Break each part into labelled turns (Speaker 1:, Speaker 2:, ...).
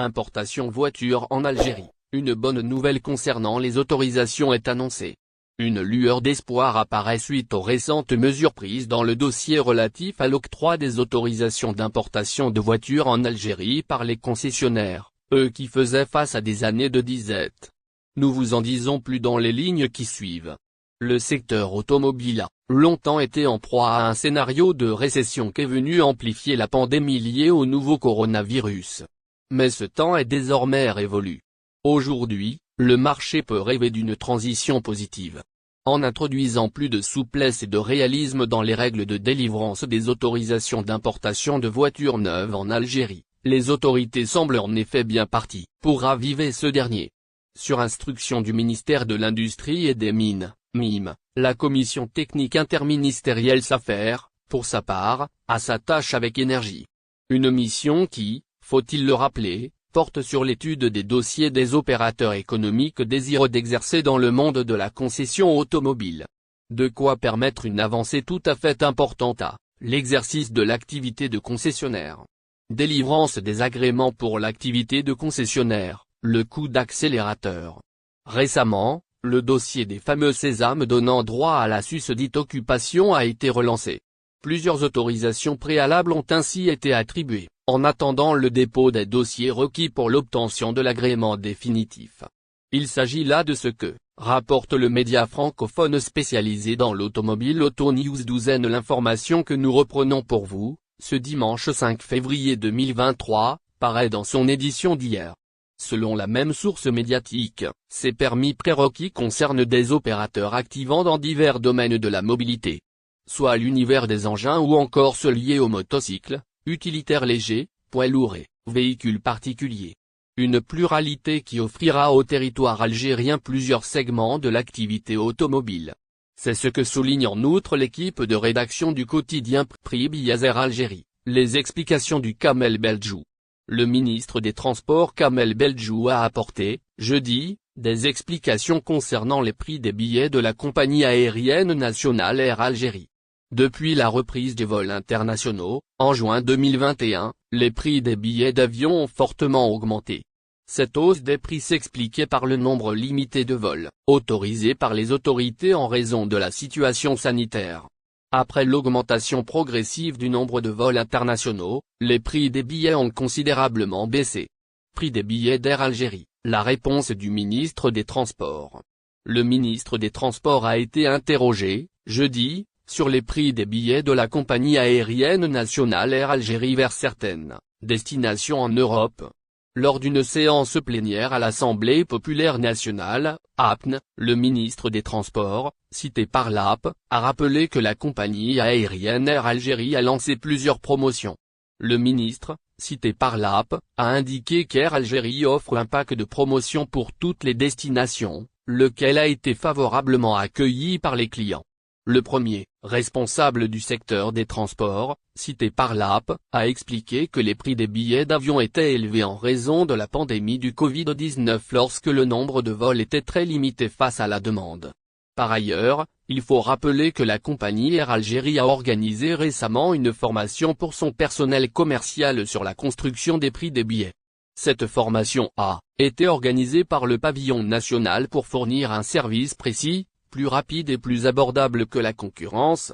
Speaker 1: Importation voiture en Algérie, une bonne nouvelle concernant les autorisations est annoncée. Une lueur d'espoir apparaît suite aux récentes mesures prises dans le dossier relatif à l'octroi des autorisations d'importation de voitures en Algérie par les concessionnaires, eux qui faisaient face à des années de disette. Nous vous en disons plus dans les lignes qui suivent. Le secteur automobile a longtemps été en proie à un scénario de récession qu'est venu amplifier la pandémie liée au nouveau coronavirus. Mais ce temps est désormais révolu. Aujourd'hui, le marché peut rêver d'une transition positive. En introduisant plus de souplesse et de réalisme dans les règles de délivrance des autorisations d'importation de voitures neuves en Algérie, les autorités semblent en effet bien parties pour raviver ce dernier. Sur instruction du ministère de l'Industrie et des Mines, MIM, la commission technique interministérielle s'affaire, pour sa part, à sa tâche avec énergie. Une mission qui, faut-il le rappeler, porte sur l'étude des dossiers des opérateurs économiques désireux d'exercer dans le monde de la concession automobile. De quoi permettre une avancée tout à fait importante à l'exercice de l'activité de concessionnaire. Délivrance des agréments pour l'activité de concessionnaire, le coup d'accélérateur. Récemment, le dossier des fameux sésames donnant droit à la susdite occupation a été relancé. Plusieurs autorisations préalables ont ainsi été attribuées, en attendant le dépôt des dossiers requis pour l'obtention de l'agrément définitif. Il s'agit là de ce que rapporte le média francophone spécialisé dans l'automobile AutoNews 12. L'information que nous reprenons pour vous, ce dimanche 5 février 2023, paraît dans son édition d'hier. Selon la même source médiatique, ces permis prérequis concernent des opérateurs activant dans divers domaines de la mobilité, soit l'univers des engins ou encore ceux liés aux motocycles, utilitaires légers, poids lourds et véhicules particuliers. Une pluralité qui offrira au territoire algérien plusieurs segments de l'activité automobile. C'est ce que souligne en outre l'équipe de rédaction du quotidien Prib Yazer Algérie, les explications du Kamel Beldjou. Le ministre des Transports Kamel Beldjou a apporté, jeudi, des explications concernant les prix des billets de la compagnie aérienne nationale Air Algérie. Depuis la reprise des vols internationaux, en juin 2021, les prix des billets d'avion ont fortement augmenté. Cette hausse des prix s'expliquait par le nombre limité de vols, autorisés par les autorités en raison de la situation sanitaire. Après l'augmentation progressive du nombre de vols internationaux, les prix des billets ont considérablement baissé. Prix des billets d'Air Algérie, la réponse du ministre des Transports. Le ministre des Transports a été interrogé, jeudi, sur les prix des billets de la compagnie aérienne nationale Air Algérie vers certaines destinations en Europe. Lors d'une séance plénière à l'Assemblée populaire nationale, APN, le ministre des Transports, cité par l'AP, a rappelé que la compagnie aérienne Air Algérie a lancé plusieurs promotions. Le ministre, cité par l'AP, a indiqué qu'Air Algérie offre un pack de promotions pour toutes les destinations, lequel a été favorablement accueilli par les clients. Le premier, responsable du secteur des transports, cité par l'AP, a expliqué que les prix des billets d'avion étaient élevés en raison de la pandémie du Covid-19 lorsque le nombre de vols était très limité face à la demande. Par ailleurs, il faut rappeler que la compagnie Air Algérie a organisé récemment une formation pour son personnel commercial sur la construction des prix des billets. Cette formation a été organisée par le pavillon national pour fournir un service précis, plus rapide et plus abordable que la concurrence.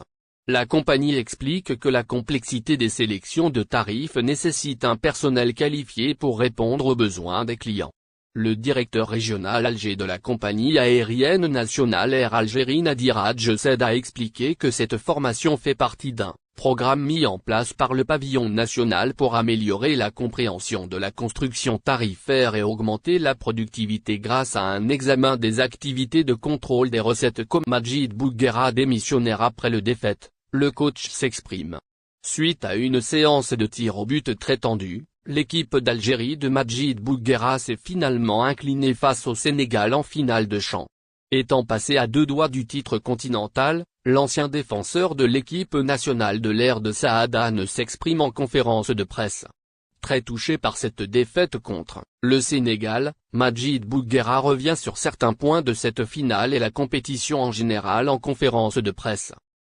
Speaker 1: La compagnie explique que la complexité des sélections de tarifs nécessite un personnel qualifié pour répondre aux besoins des clients. Le directeur régional Alger de la compagnie aérienne nationale Air Algérie Nadir Hadjessed a expliqué que cette formation fait partie d'un programme mis en place par le pavillon national pour améliorer la compréhension de la construction tarifaire et augmenter la productivité grâce à un examen des activités de contrôle des recettes comme Majid Bouguera démissionnaire après le défaite, le coach s'exprime. Suite à une séance de tir au but très tendue, l'équipe d'Algérie de Majid Bouguera s'est finalement inclinée face au Sénégal en finale de champ. Étant passé à 2 doigts du titre continental, l'ancien défenseur de l'équipe nationale de l'Air de Saadane s'exprime en conférence de presse. Très touché par cette défaite contre le Sénégal, Majid Bouguera revient sur certains points de cette finale et la compétition en général en conférence de presse.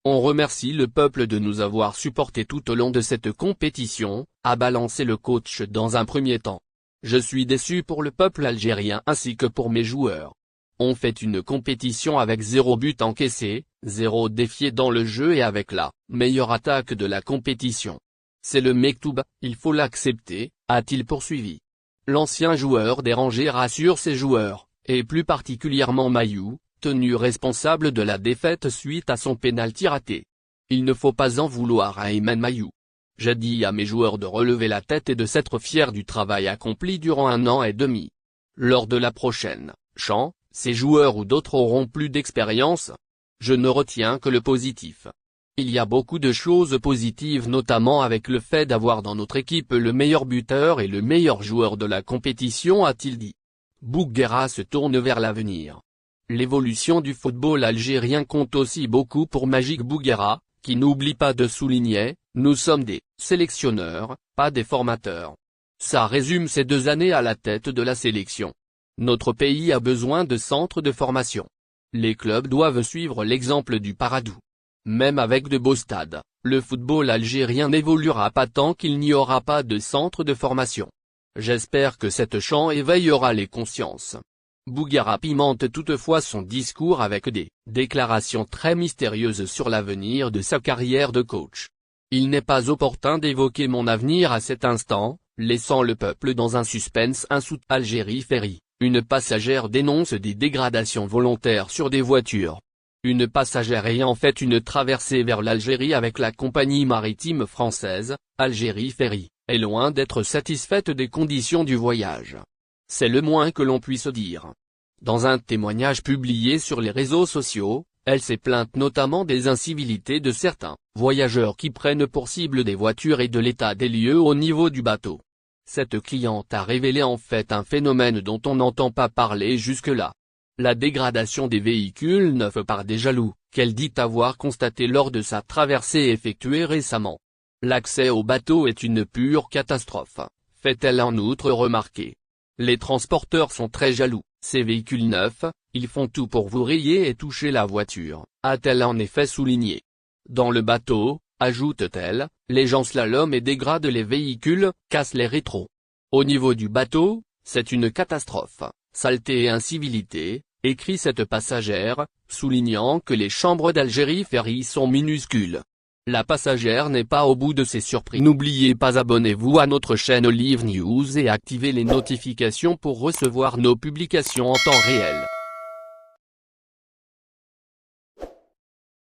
Speaker 1: On remercie le peuple de nous avoir supportés tout au long de cette compétition, a balancé le coach dans un premier temps. Je suis déçu pour le peuple algérien ainsi que pour mes joueurs. On fait une compétition avec 0 but encaissé, 0 défié dans le jeu et avec la meilleure attaque de la compétition. C'est le Mektoub, il faut l'accepter, a-t-il poursuivi. L'ancien joueur dérangé rassure ses joueurs, et plus particulièrement Mayou, tenu responsable de la défaite suite à son pénalty raté. Il ne faut pas en vouloir à Ayman Mayou. J'ai dit à mes joueurs de relever la tête et de s'être fiers du travail accompli durant 1 an et demi. Lors de la prochaine CHAN, ces joueurs ou d'autres auront plus d'expérience. Je ne retiens que le positif. Il y a beaucoup de choses positives notamment avec le fait d'avoir dans notre équipe le meilleur buteur et le meilleur joueur de la compétition, a-t-il dit. Bouguera se tourne vers l'avenir. L'évolution du football algérien compte aussi beaucoup pour Magic Bouguera, qui n'oublie pas de souligner, nous sommes des sélectionneurs, pas des formateurs. Ça résume ces 2 années à la tête de la sélection. Notre pays a besoin de centres de formation. Les clubs doivent suivre l'exemple du Paradou. Même avec de beaux stades, le football algérien n'évoluera pas tant qu'il n'y aura pas de centre de formation. J'espère que cette CHAN éveillera les consciences. Bouguera pimente toutefois son discours avec des déclarations très mystérieuses sur l'avenir de sa carrière de coach. Il n'est pas opportun d'évoquer mon avenir à cet instant, laissant le peuple dans un suspense insoutenable. Algérie Ferry, une passagère dénonce des dégradations volontaires sur des voitures. Une passagère ayant fait une traversée vers l'Algérie avec la compagnie maritime française, Algérie Ferry, est loin d'être satisfaite des conditions du voyage. C'est le moins que l'on puisse dire. Dans un témoignage publié sur les réseaux sociaux, elle s'est plainte notamment des incivilités de certains voyageurs qui prennent pour cible des voitures et de l'état des lieux au niveau du bateau. Cette cliente a révélé en fait un phénomène dont on n'entend pas parler jusque-là. La dégradation des véhicules neufs par des jaloux, qu'elle dit avoir constaté lors de sa traversée effectuée récemment. L'accès au bateau est une pure catastrophe, fait-elle en outre remarquer. Les transporteurs sont très jaloux, ces véhicules neufs, ils font tout pour vous rayer et toucher la voiture, a-t-elle en effet souligné. Dans le bateau, ajoute-t-elle, les gens slaloment et dégradent les véhicules, cassent les rétros. Au niveau du bateau, c'est une catastrophe, saleté et incivilité, écrit cette passagère, soulignant que les chambres d'Algérie Ferry sont minuscules. La passagère n'est pas au bout de ses surprises. N'oubliez pas abonnez-vous à notre chaîne Olive News et activez les notifications pour recevoir nos publications en temps réel.